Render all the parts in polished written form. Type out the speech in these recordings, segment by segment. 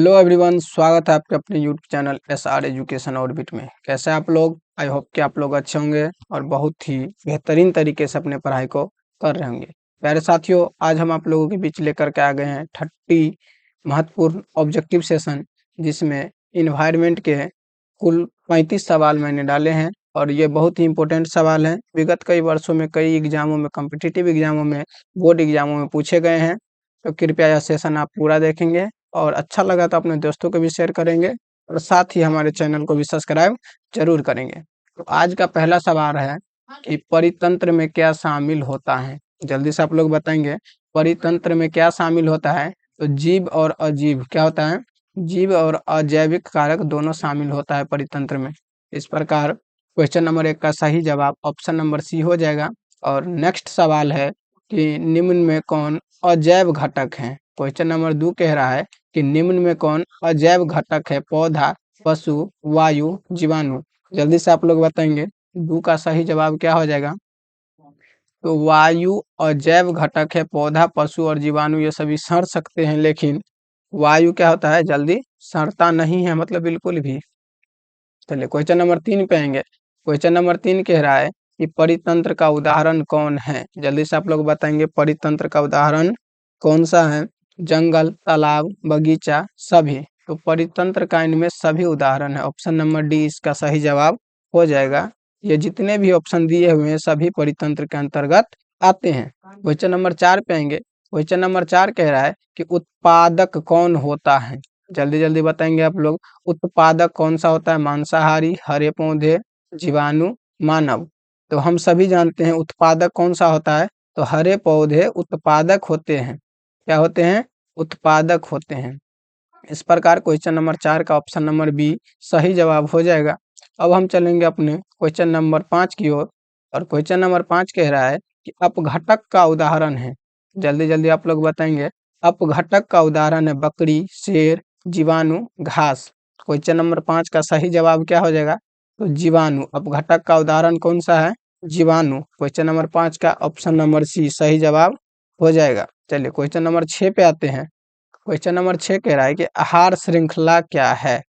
Hello everyone, स्वागत है आपके अपने YouTube channel SR education orbit में। कैसे आप लोग? आई होप कि आप लोग अच्छे होंगे और बहुत ही बेहतरीन तरीके से अपने पढ़ाई को कर रहे होंगे। प्यारे साथियों, आज हम आप लोगों के बीच लेकर के आ गए हैं 30 महत्वपूर्ण ऑब्जेक्टिव सेशन, जिसमें इन्वायरमेंट के कुल 35 सवाल मैंने डाले हैं और ये बहुत ही इंपॉर्टेंट सवाल हैं। विगत कई वर्षों में कई एग्जामों में, कॉम्पिटिटिव एग्जामों में, बोर्ड एग्जामों में पूछे गए हैं। तो कृपया यह सेशन आप पूरा देखेंगे और अच्छा लगा तो अपने दोस्तों को भी शेयर करेंगे और साथ ही हमारे चैनल को भी सब्सक्राइब जरूर करेंगे। तो आज का पहला सवाल है कि परितंत्र में क्या शामिल होता है। जल्दी से आप लोग बताएंगे, परितंत्र में क्या शामिल होता है। तो जीव और अजीव क्या होता है? जीव और अजैविक कारक दोनों शामिल होता है परितंत्र में। इस प्रकार क्वेश्चन नंबर 1 का सही जवाब ऑप्शन नंबर सी हो जाएगा। और नेक्स्ट सवाल है कि निम्न में कौन अजैव घटक है। क्वेश्चन नंबर 2 कह रहा है कि निम्न में कौन अजैव घटक है। पौधा, पशु, वायु, जीवाणु। जल्दी से आप लोग बताएंगे 2 का सही जवाब क्या हो जाएगा। तो वायु अजैव घटक है। पौधा, पशु और जीवाणु ये सभी सड़ सकते हैं, लेकिन वायु क्या होता है, जल्दी सड़ता नहीं है, मतलब बिल्कुल भी। चलिए क्वेश्चन नंबर 3 पे आएंगे। क्वेश्चन नंबर 3 कह रहा है कि परितंत्र का उदाहरण कौन है। जल्दी से आप लोग बताएंगे परितंत्र का उदाहरण कौन सा है। जंगल, तालाब, बगीचा, सभी। तो परितंत्र का इनमें सभी उदाहरण है। ऑप्शन नंबर डी इसका सही जवाब हो जाएगा। ये जितने भी ऑप्शन दिए हुए हैं सभी परितंत्र के अंतर्गत आते हैं। क्वेश्चन नंबर 4 पे आएंगे। क्वेश्चन नंबर 4 कह रहा है कि उत्पादक कौन होता है। जल्दी जल्दी बताएंगे आप लोग। उत्पादक कौन सा होता है? मांसाहारी, हरे पौधे, जीवाणु, मानव। तो हम सभी जानते हैं उत्पादक कौन सा होता है। तो हरे पौधे उत्पादक होते हैं। क्या होते हैं? उत्पादक होते हैं। इस प्रकार क्वेश्चन नंबर 4 का ऑप्शन नंबर बी सही जवाब हो जाएगा। अब हम चलेंगे अपने क्वेश्चन नंबर 5 की ओर। और क्वेश्चन नंबर 5 कह रहा है कि अपघटक का उदाहरण है। जल्दी जल्दी आप लोग बताएंगे। अपघटक का उदाहरण है बकरी, शेर, जीवाणु, घास। क्वेश्चन नंबर 5 का सही जवाब क्या हो जाएगा। तो जीवाणु। अपघटक का उदाहरण कौन सा है? जीवाणु। क्वेश्चन नंबर 5 का ऑप्शन नंबर सी सही जवाब हो जाएगा। चलिए क्वेश्चन नंबर 6 पे आते हैं। क्वेश्चन नंबर 6 कह रहा है कि आहार श्रृंखला क्या है।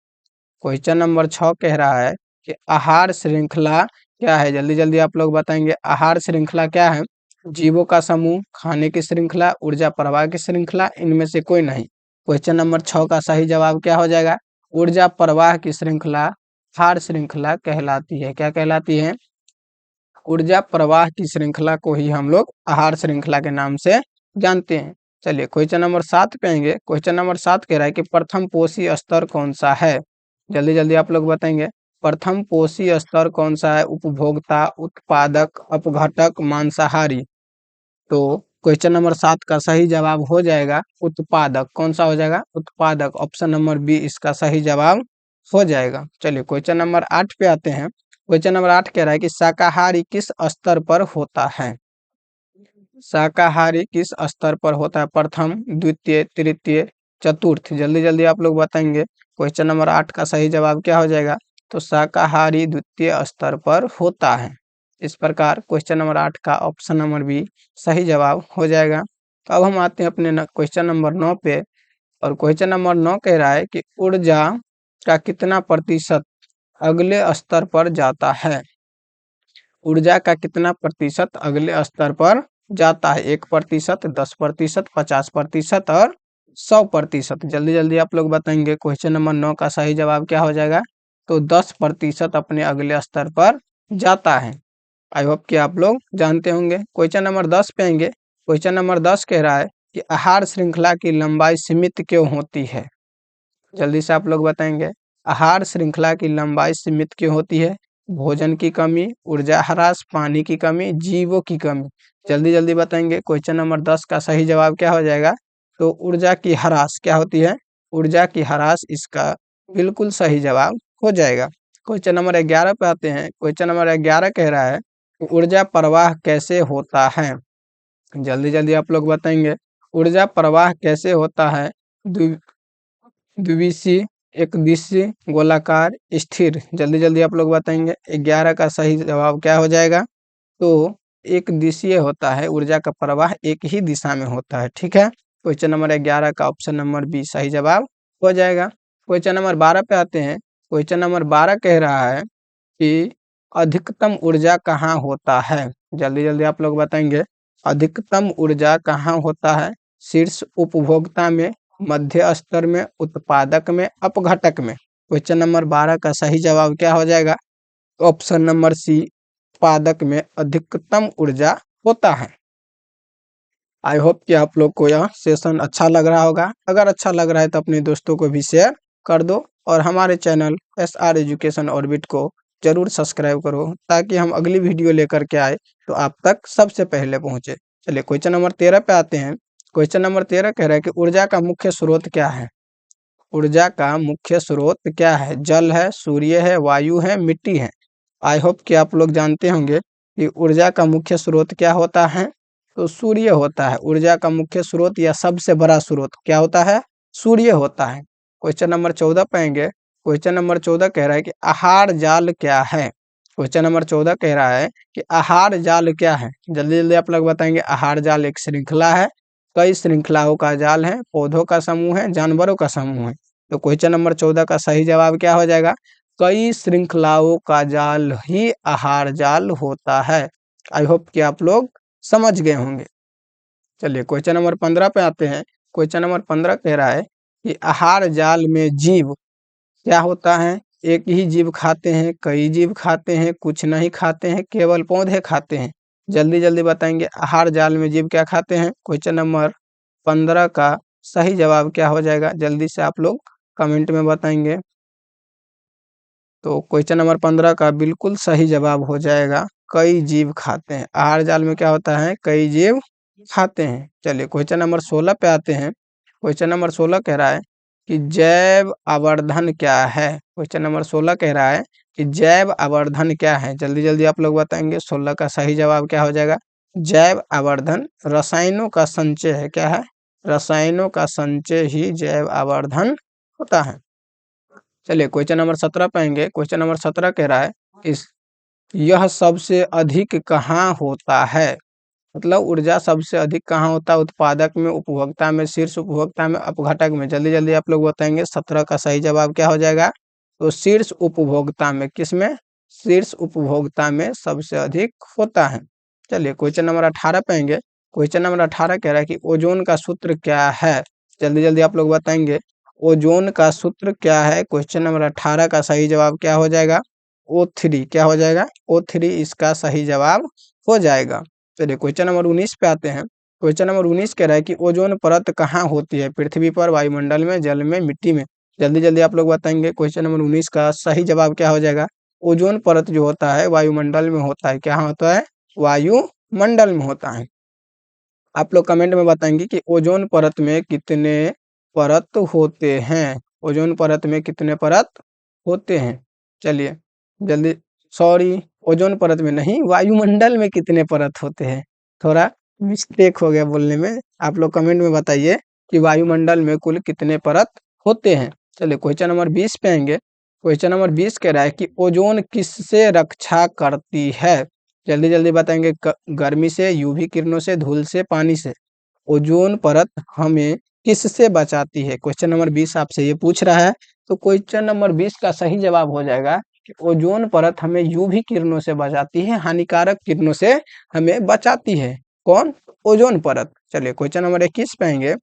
क्वेश्चन नंबर 6 कह रहा है कि आहार श्रृंखला क्या है। जल्दी जल्दी आप लोग बताएंगे आहार श्रृंखला क्या है। जीवों का समूह, खाने की श्रृंखला, ऊर्जा प्रवाह की श्रृंखला, इनमें से कोई नहीं। क्वेश्चन नंबर 6 का सही जवाब क्या हो जाएगा। ऊर्जा प्रवाह की श्रृंखला आहार श्रृंखला कहलाती है। क्या कहलाती है? ऊर्जा प्रवाह की श्रृंखला को ही हम लोग आहार श्रृंखला के नाम से जानते हैं। चलिए क्वेश्चन नंबर 7 पे आएंगे। क्वेश्चन नंबर 7 कह रहा है कि प्रथम पोषी स्तर कौन सा है। जल्दी जल्दी आप लोग बताएंगे प्रथम पोषी स्तर कौन सा है। उपभोक्ता, उत्पादक, अपघटक, मांसाहारी। तो क्वेश्चन नंबर 7 का सही जवाब हो जाएगा उत्पादक। कौन सा हो जाएगा? उत्पादक। ऑप्शन नंबर बी इसका सही जवाब हो जाएगा। चलिए क्वेश्चन नंबर 8 पे आते हैं। क्वेश्चन नंबर 8 कह रहा है कि शाकाहारी किस स्तर पर होता है। शाकाहारी किस स्तर पर होता है? प्रथम, द्वितीय, तृतीय, चतुर्थ। जल्दी जल्दी आप लोग बताएंगे क्वेश्चन नंबर 8 का सही जवाब क्या हो जाएगा। तो शाकाहारी द्वितीय स्तर पर होता है। इस प्रकार क्वेश्चन नंबर 8 का ऑप्शन नंबर बी सही जवाब हो जाएगा। तो अब हम आते हैं अपने क्वेश्चन नंबर 9 पे। और क्वेश्चन नंबर 9 कह रहा है कि ऊर्जा का कितना प्रतिशत अगले स्तर पर जाता है। ऊर्जा का कितना प्रतिशत अगले स्तर पर जाता है। 1%, 10%, 50% और 100%। जल्दी जल्दी आप लोग बताएंगे क्वेश्चन नंबर 9 का सही जवाब क्या हो जाएगा। तो 10% अपने अगले स्तर पर जाता है। आई होप कि आप लोग जानते होंगे। क्वेश्चन नंबर 10 पे आएंगे। क्वेश्चन नंबर 10 कह रहा है कि आहार श्रृंखला की लंबाई सीमित क्यों होती है। जल्दी से आप लोग बताएंगे आहार श्रृंखला की लंबाई सीमित क्यों होती है। भोजन की कमी, ऊर्जा ह्रास, पानी की कमी, जीवों की कमी। जल्दी जल्दी बताएंगे क्वेश्चन नंबर 10 का सही जवाब क्या हो जाएगा। तो ऊर्जा की ह्रास क्या होती है। ऊर्जा की ह्रास इसका बिल्कुल सही जवाब हो जाएगा। क्वेश्चन नंबर 11 पे आते हैं। क्वेश्चन नंबर 11 कह रहा है कि ऊर्जा प्रवाह कैसे होता है। जल्दी जल्दी आप लोग बताएंगे ऊर्जा प्रवाह कैसे होता है। द्विदिशीय, एक दिशीय, गोलाकार, स्थिर। जल्दी जल्दी आप लोग बताएंगे 11 का सही जवाब क्या हो जाएगा। तो एक दिशीय होता है। ऊर्जा का प्रवाह एक ही दिशा में होता है। ठीक है। क्वेश्चन नंबर 11 का ऑप्शन नंबर बी सही जवाब हो जाएगा। क्वेश्चन नंबर 12 पे आते हैं। क्वेश्चन नंबर 12 कह रहा है कि अधिकतम ऊर्जा कहाँ होता है। जल्दी जल्दी आप लोग बताएंगे। अधिकतम ऊर्जा कहाँ होता है? शीर्ष उपभोक्ता में, मध्य स्तर में, उत्पादक में, अपघटक में। क्वेश्चन नंबर 12 का सही जवाब क्या हो जाएगा? ऑप्शन नंबर सी, उत्पादक में अधिकतम ऊर्जा होता है। आई होप कि आप लोग को यह सेशन अच्छा लग रहा होगा। अगर अच्छा लग रहा है तो अपने दोस्तों को भी शेयर कर दो और हमारे चैनल SR एजुकेशन ऑर्बिट को जरूर सब्सक्राइब करो ताकि हम अगली वीडियो लेकर के आए तो आप तक सबसे पहले पहुंचे। चलिए क्वेश्चन नंबर 13 पे आते हैं। क्वेश्चन नंबर 13 कह रहा है कि ऊर्जा का मुख्य स्रोत क्या है? ऊर्जा का मुख्य स्रोत क्या है? जल है, सूर्य है, वायु है, मिट्टी है। आई होप कि आप लोग जानते होंगे कि ऊर्जा का मुख्य स्रोत क्या होता है। तो सूर्य होता है। ऊर्जा का मुख्य स्रोत या सबसे बड़ा स्रोत क्या होता है? सूर्य होता है। क्वेश्चन नंबर 14 पाएंगे। क्वेश्चन नंबर 14 कह रहा है कि आहार जाल क्या है? क्वेश्चन नंबर 14 कह रहा है कि आहार जाल क्या है? जल्दी जल्दी आप लोग बताएंगे। आहार जाल एक श्रृंखला है, कई श्रृंखलाओं का जाल है, पौधों का समूह है, जानवरों का समूह है। तो क्वेश्चन नंबर 14 का सही जवाब क्या हो जाएगा? कई श्रृंखलाओं का जाल ही आहार जाल होता है। आई होप कि आप लोग समझ गए होंगे। चलिए क्वेश्चन नंबर 15 पे आते हैं। क्वेश्चन नंबर 15 कह रहा है कि आहार जाल में जीव क्या होता है? एक ही जीव खाते हैं, कई जीव खाते हैं, कुछ नहीं खाते हैं, केवल पौधे खाते हैं। जल्दी जल्दी बताएंगे। आहार जाल में जीव क्या खाते हैं? क्वेश्चन नंबर 15 का सही जवाब क्या हो जाएगा? जल्दी से आप लोग कमेंट में बताएंगे। तो क्वेश्चन नंबर 15 का बिल्कुल सही जवाब हो जाएगा कई जीव खाते हैं। आहार जाल में क्या होता है? कई जीव खाते हैं। चलिए क्वेश्चन नंबर 16 पे आते हैं। क्वेश्चन नंबर 16 कह रहा है कि जैव आवर्धन क्या है? क्वेश्चन नंबर 16 कह रहा है कि जैव आवर्धन क्या है? जल्दी जल्दी आप लोग बताएंगे। 16 का सही जवाब क्या हो जाएगा? जैव आवर्धन रसायनों का संचय है। क्या है? रसायनों का संचय ही जैव आवर्धन होता है। चलिए क्वेश्चन नंबर 17 पाएंगे। क्वेश्चन नंबर 17 कह रहा है इस यह सबसे अधिक कहाँ होता है? मतलब ऊर्जा सबसे अधिक कहाँ होता है? उत्पादक में, उपभोक्ता में, शीर्ष उपभोक्ता में, अपघटक में। जल्दी जल्दी आप लोग बताएंगे। 17 का सही जवाब क्या हो जाएगा? तो शीर्ष उपभोक्ता में। किसमें? शीर्ष उपभोक्ता में सबसे अधिक होता है। चलिए क्वेश्चन नंबर 18 पाएंगे। क्वेश्चन नंबर 18 कह रहा है कि ओजोन का सूत्र क्या है? जल्दी जल्दी आप लोग बताएंगे। ओजोन का सूत्र क्या है? क्वेश्चन नंबर 18 का सही जवाब क्या हो जाएगा? O3। क्या हो जाएगा? O3 इसका सही जवाब हो जाएगा। चलिए क्वेश्चन नंबर 19 पे आते हैं। क्वेश्चन नंबर 19 कह रहा है कि ओजोन परत कहाँ होती है? पृथ्वी पर, वायुमंडल में, जल में, मिट्टी में। जल्दी जल्दी आप लोग बताएंगे। क्वेश्चन नंबर 19 का सही जवाब क्या हो जाएगा? ओजोन परत जो होता है वायुमंडल में होता है। क्या होता है? वायुमंडल में होता है। आप लोग कमेंट में बताएंगे कि ओजोन परत में कितने परत होते हैं? ओजोन परत में कितने परत होते हैं? चलिए जल्दी। सॉरी, ओजोन परत में नहीं, वायुमंडल में कितने परत होते हैं? थोड़ा मिस्टेक हो गया बोलने में। आप लोग कमेंट में बताइए कि वायुमंडल में कुल कितने परत होते हैं। चलिए क्वेश्चन नंबर 20 पे आएंगे। क्वेश्चन नंबर 20 कह रहा है कि ओजोन किससे रक्षा करती है? जल्दी जल्दी बताएंगे। गर्मी से, यूवी किरणों से, धूल से, पानी से। ओजोन परत हमें किससे बचाती है? क्वेश्चन नंबर 20 आपसे ये पूछ रहा है। तो क्वेश्चन नंबर 20 का सही जवाब हो जाएगा कि ओजोन परत हमें यूवी किरणों से बचाती है, हानिकारक किरणों से हमें बचाती है। कौन? ओजोन परत। चलिए क्वेश्चन नंबर 21 पे आएंगे।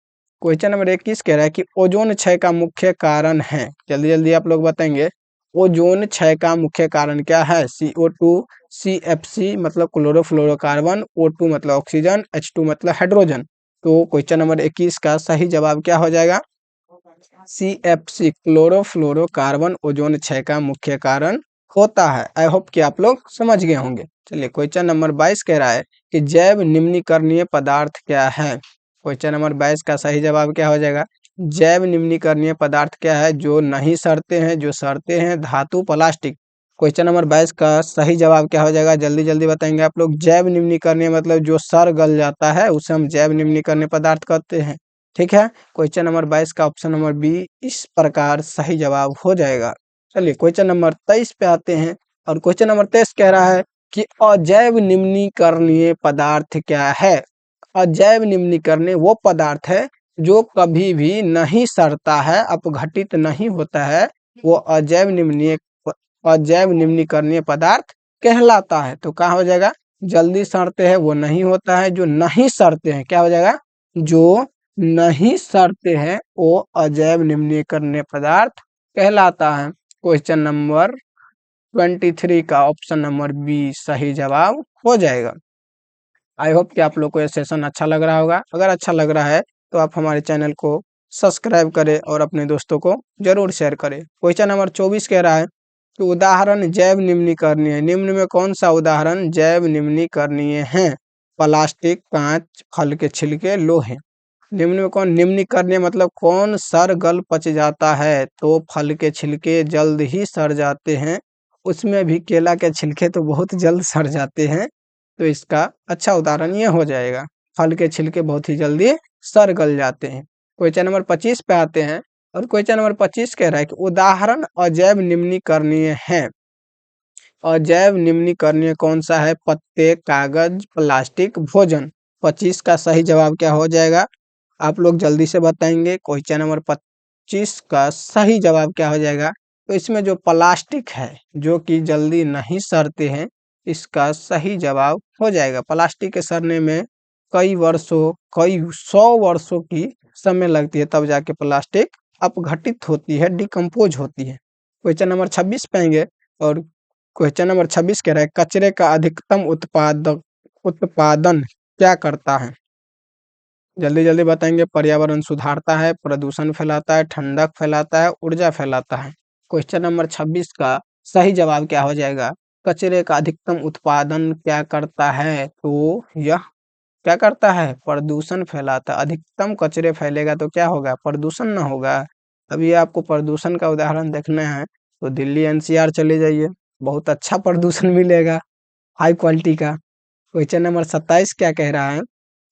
क्वेश्चन नंबर 21 कह रहा है कि ओजोन क्षय का मुख्य कारण है। जल्दी जल्दी आप लोग बताएंगे। ओजोन क्षय का मुख्य कारण क्या है? CO2, CFC मतलब क्लोरोफ्लोरोकार्बन, O2 मतलब ऑक्सीजन, H2 मतलब हाइड्रोजन। तो क्वेश्चन नंबर 21 का सही जवाब क्या हो जाएगा? CFC क्लोरोफ्लोरोकार्बन ओजोन क्षय का मुख्य कारण होता है। आई होप कि आप लोग समझ गए होंगे। चलिए क्वेश्चन नंबर 22 कह रहा है कि जैव निम्नीकरणीय पदार्थ क्या है? क्वेश्चन नंबर 22 का सही जवाब क्या हो जाएगा? जैव निम्नीकरणीय पदार्थ क्या है? जो नहीं सड़ते हैं, जो सड़ते हैं। धातु, प्लास्टिक। क्वेश्चन नंबर 22 का सही जवाब क्या हो जाएगा? जल्दी जल्दी बताएंगे आप लोग। जैव निम्नीकरणीय मतलब जो सड़ गल जाता है उसे हम जैव निम्नीकरणीय पदार्थ कहते हैं। ठीक है। क्वेश्चन नंबर 22 का ऑप्शन नंबर बी इस प्रकार सही जवाब हो जाएगा। चलिए क्वेश्चन नंबर 23 पे आते हैं। और क्वेश्चन नंबर 23 कह रहा है कि अजैव निम्नीकरणीय पदार्थ क्या है? अजैव निम्नीकरणीय वो पदार्थ है जो कभी भी नहीं सड़ता है, अपघटित नहीं होता है, वो अजैव निम्नीकरणीय पदार्थ कहलाता है। तो क्या हो जाएगा, जल्दी सड़ते हैं वो नहीं होता है, जो नहीं सड़ते हैं क्या हो जाएगा, जो नहीं सड़ते हैं वो अजैव निम्नीकरणीय पदार्थ कहलाता है। क्वेश्चन नंबर 23 का ऑप्शन नंबर बी सही जवाब हो जाएगा। आई होप कि आप लोग को ये सेशन अच्छा लग रहा होगा। अगर अच्छा लग रहा है तो आप हमारे चैनल को सब्सक्राइब करें और अपने दोस्तों को जरूर शेयर करें। क्वेश्चन नंबर 24 कह रहा है कि उदाहरण जैव निम्नीकरणीय, निम्न में कौन सा उदाहरण जैव निम्नीकरणीय है? प्लास्टिक, कांच, फल के छिलके, लोहे। निम्न में कौन निम्नीकरणीय मतलब कौन सड़ गल पच जाता है? तो फल के छिलके जल्द ही सड़ जाते हैं, उसमें भी केला के छिलके तो बहुत जल्द सड़ जाते हैं, तो इसका अच्छा उदाहरण ये हो जाएगा। फल के छिलके बहुत ही जल्दी सड़ गल जाते हैं। क्वेश्चन नंबर 25 पे आते हैं और क्वेश्चन नंबर 25 कह रहा है कि उदाहरण अजैव निम्नीकरणीय है। अजैव निम्नीकरणीय कौन सा है? पत्ते, कागज, प्लास्टिक, भोजन। 25 का सही जवाब क्या हो जाएगा? आप लोग जल्दी से बताएंगे। क्वेश्चन नंबर 25 का सही जवाब क्या हो जाएगा? तो इसमें जो प्लास्टिक है जो कि जल्दी नहीं सड़ते हैं, इसका सही जवाब हो जाएगा। प्लास्टिक के सड़ने में कई वर्षों, कई 100 वर्षों की समय लगती है, तब जाके प्लास्टिक अपघटित होती है, डिकम्पोज होती है। क्वेश्चन नंबर 26 पे आएंगे और क्वेश्चन नंबर 26 कह रहा है कचरे का अधिकतम उत्पादन क्या करता है? जल्दी जल्दी बताएंगे। पर्यावरण सुधारता है, प्रदूषण फैलाता है, ठंडक फैलाता है, ऊर्जा फैलाता है। क्वेश्चन नंबर 26 का सही जवाब क्या हो जाएगा? कचरे का अधिकतम उत्पादन क्या करता है? तो यह क्या करता है? प्रदूषण फैलाता है। अधिकतम कचरे फैलेगा तो क्या होगा? प्रदूषण ना होगा। अब ये आपको प्रदूषण का उदाहरण देखना है तो दिल्ली एनसीआर चले जाइए, बहुत अच्छा प्रदूषण मिलेगा, हाई क्वालिटी का। क्वेश्चन नंबर 27 क्या कह रहा है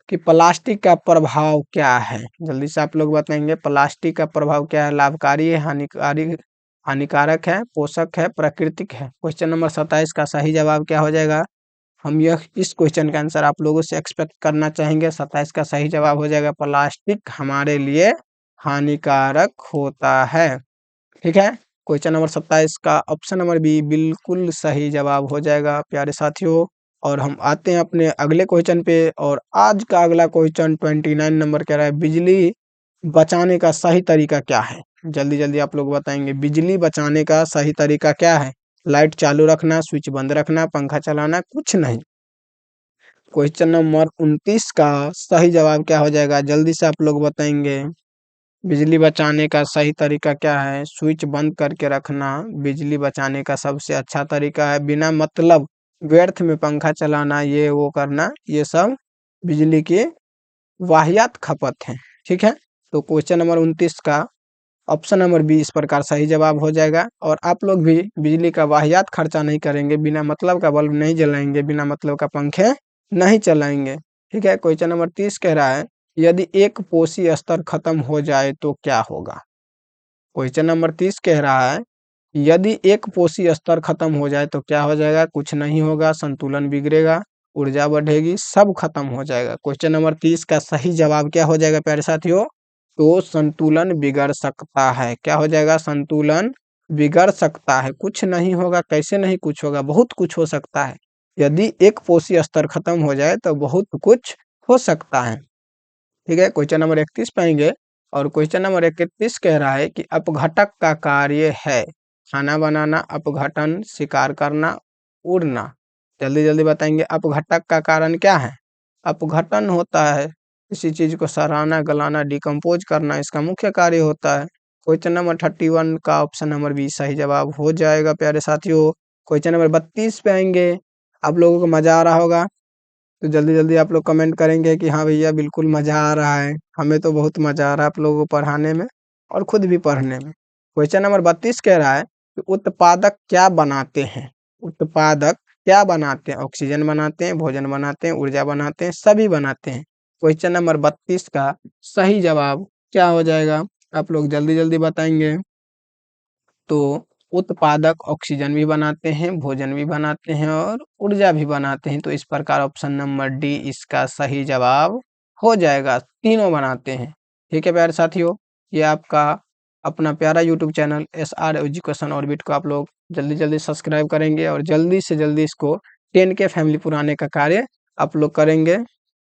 कि प्लास्टिक का प्रभाव क्या है? जल्दी से आप लोग बताएंगे। प्लास्टिक का प्रभाव क्या है? लाभकारी है, हानिकारी, हानिकारक है, पोषक है, प्राकृतिक है। क्वेश्चन नंबर 27 का सही जवाब क्या हो जाएगा? हम यह इस क्वेश्चन का आंसर आप लोगों से एक्सपेक्ट करना चाहेंगे। 27 का सही जवाब हो जाएगा प्लास्टिक हमारे लिए हानिकारक होता है। ठीक है, क्वेश्चन नंबर 27 का ऑप्शन नंबर बी बिल्कुल सही जवाब हो जाएगा प्यारे साथियों। और हम आते हैं अपने अगले क्वेश्चन पे और आज का अगला क्वेश्चन 29 नंबर कह रहा है बिजली बचाने का सही तरीका क्या है? जल्दी जल्दी आप लोग बताएंगे। बिजली बचाने का सही तरीका क्या है? लाइट चालू रखना, स्विच बंद रखना, पंखा चलाना, कुछ नहीं। क्वेश्चन नंबर 29 का सही जवाब क्या हो जाएगा? जल्दी से आप लोग बताएंगे। बिजली बचाने का सही तरीका क्या है? स्विच बंद करके रखना बिजली बचाने का सबसे अच्छा तरीका है। बिना मतलब व्यर्थ में पंखा चलाना, ये वो करना, ये सब बिजली की वाहियात खपत है। ठीक है, तो क्वेश्चन नंबर 29 का ऑप्शन नंबर बी इस प्रकार सही जवाब हो जाएगा। और आप लोग भी बिजली का वाहियात खर्चा नहीं करेंगे, बिना मतलब का बल्ब नहीं जलाएंगे, बिना मतलब का पंखे नहीं चलाएंगे। ठीक है, क्वेश्चन नंबर 30 कह रहा है यदि एक पोषी स्तर खत्म हो जाए तो क्या होगा? क्वेश्चन नंबर 30 कह रहा है यदि एक पोषी स्तर खत्म हो जाए तो क्या हो जाएगा? कुछ नहीं होगा, संतुलन बिगड़ेगा, ऊर्जा बढ़ेगी, सब खत्म हो जाएगा। क्वेश्चन नंबर 30 का सही जवाब क्या हो जाएगा प्यारे साथियों? तो संतुलन बिगड़ सकता है। क्या हो जाएगा? संतुलन बिगड़ सकता है। कुछ नहीं होगा, कैसे नहीं कुछ होगा? बहुत कुछ हो सकता है। यदि एक पोषी स्तर खत्म हो जाए तो बहुत कुछ हो सकता है। ठीक है, क्वेश्चन नंबर 31 पाएंगे और क्वेश्चन नंबर 31 कह रहा है कि अपघटक का कार्य है खाना बनाना, अपघटन, शिकार करना, उड़ना। जल्दी जल्दी बताएंगे। अपघटक का कारण क्या है? अपघटन होता है किसी चीज को सड़ाना, गलाना, डिकम्पोज करना, इसका मुख्य कार्य होता है। क्वेश्चन नंबर 31 का ऑप्शन नंबर बी सही जवाब हो जाएगा प्यारे साथियों। क्वेश्चन नंबर 32 पे आएंगे। आप लोगों को मजा आ रहा होगा तो जल्दी जल्दी आप लोग कमेंट करेंगे कि हाँ भैया बिल्कुल मजा आ रहा है, हमें तो बहुत मजा आ रहा है आप लोगों को पढ़ाने में और खुद भी पढ़ने में। क्वेश्चन नंबर 32 कह रहा है कि उत्पादक क्या बनाते हैं? उत्पादक क्या बनाते हैं? ऑक्सीजन बनाते हैं, भोजन बनाते हैं, ऊर्जा बनाते हैं, सभी बनाते हैं। क्वेश्चन नंबर 32 का सही जवाब क्या हो जाएगा? आप लोग जल्दी जल्दी बताएंगे। तो उत्पादक ऑक्सीजन भी बनाते हैं, भोजन भी बनाते हैं और ऊर्जा भी बनाते हैं। तो इस प्रकार ऑप्शन नंबर डी इसका सही जवाब हो जाएगा, तीनों बनाते हैं। ठीक है प्यारे साथियों, ये आपका अपना प्यारा YouTube channel SR education orbit को आप लोग जल्दी जल्दी सब्सक्राइब करेंगे और जल्दी से जल्दी इसको 10K फैमिली पुराने का कार्य आप लोग करेंगे,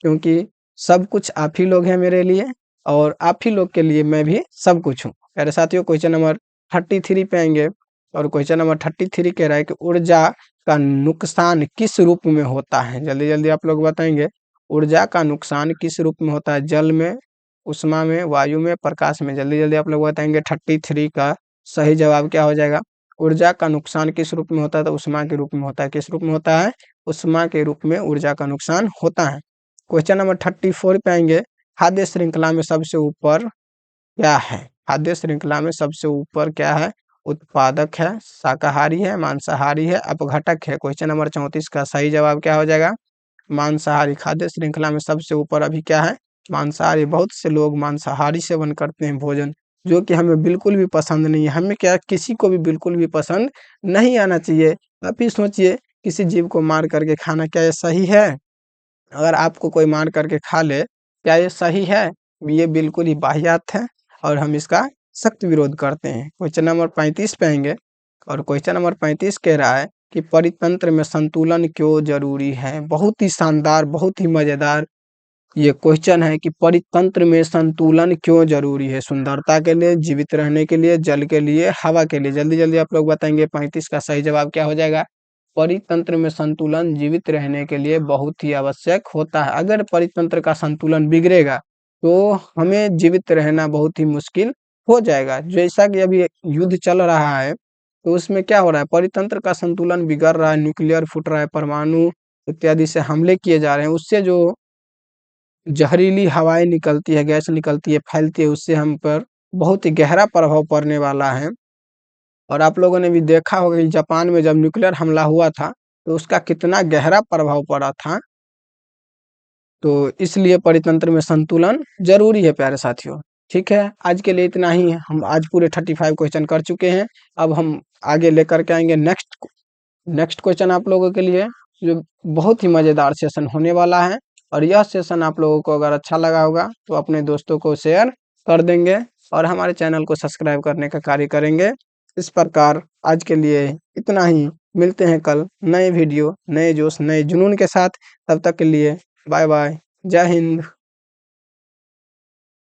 क्योंकि सब कुछ आप ही लोग हैं मेरे लिए और आप ही लोग के लिए मैं भी सब कुछ हूँ। प्यारे साथियों, क्वेश्चन नंबर 33 पे आएंगे और क्वेश्चन नंबर 33 कह रहा है कि ऊर्जा का नुकसान किस रूप में होता है। जल्दी जल्दी आप लोग बताएंगे, ऊर्जा का नुकसान किस रूप में होता है? जल में, उष्मा में, वायु में, प्रकाश में। जल्दी जल्दी आप लोग बताएंगे। 33 का सही जवाब क्या हो जाएगा? ऊर्जा का नुकसान किस रूप में होता है? तो उष्मा के रूप में होता है। किस रूप में होता है? उष्मा के रूप में ऊर्जा का नुकसान होता है। क्वेश्चन नंबर 34 पे आएंगे, खाद्य श्रृंखला में सबसे ऊपर क्या है? खाद्य श्रृंखला में सबसे ऊपर क्या है? उत्पादक है, शाकाहारी है, मांसाहारी है, अपघटक है। क्वेश्चन नंबर 34 का सही जवाब क्या हो जाएगा? मांसाहारी। खाद्य श्रृंखला में सबसे ऊपर अभी क्या है? मांसाहारी। बहुत से लोग मांसाहारी सेवन करते हैं भोजन, जो कि हमें बिल्कुल भी पसंद नहीं है। हमें क्या, किसी को भी बिल्कुल भी पसंद नहीं आना चाहिए। आप ही सोचिए, किसी जीव को मार करके खाना, क्या ये सही है? अगर आपको कोई मार करके खा ले, क्या ये सही है? ये बिल्कुल ही वाहियात है और हम इसका सख्त विरोध करते हैं। क्वेश्चन नंबर 35 पे आएंगे और क्वेश्चन नंबर 35 कह रहा है कि परितंत्र में संतुलन क्यों जरूरी है? बहुत ही शानदार, बहुत ही मजेदार ये क्वेश्चन है कि परितंत्र में संतुलन क्यों जरूरी है? सुंदरता के लिए, जीवित रहने के लिए, जल के लिए, हवा के लिए। जल्दी जल्दी आप लोग बताएंगे। 35 का सही जवाब क्या हो जाएगा? परितंत्र में संतुलन जीवित रहने के लिए बहुत ही आवश्यक होता है। अगर परितंत्र का संतुलन बिगड़ेगा तो हमें जीवित रहना बहुत ही मुश्किल हो जाएगा। जैसा कि अभी युद्ध चल रहा है, तो उसमें क्या हो रहा है? परितंत्र का संतुलन बिगड़ रहा है, न्यूक्लियर फूट रहा है, परमाणु इत्यादि से हमले किए जा रहे हैं। उससे जो जहरीली हवाएं निकलती है, गैस निकलती है, फैलती है, उससे हम पर बहुत ही गहरा प्रभाव पड़ने वाला है। और आप लोगों ने भी देखा होगा कि जापान में जब न्यूक्लियर हमला हुआ था, तो उसका कितना गहरा प्रभाव पड़ा था। तो इसलिए परितंत्र में संतुलन जरूरी है प्यारे साथियों। ठीक है, आज के लिए इतना ही है। हम आज पूरे 35 क्वेश्चन कर चुके हैं। अब हम आगे लेकर के आएंगे नेक्स्ट नेक्स्ट क्वेश्चन आप लोगों के लिए, जो बहुत ही मजेदार सेशन होने वाला है। और यह सेशन आप लोगों को अगर अच्छा लगा होगा तो अपने दोस्तों को शेयर कर देंगे और हमारे चैनल को सब्सक्राइब करने का कार्य करेंगे। इस प्रकार आज के लिए इतना ही। मिलते हैं कल नए वीडियो, नए जोश, नए जुनून के साथ। तब तक के लिए बाय बाय, जय हिंद।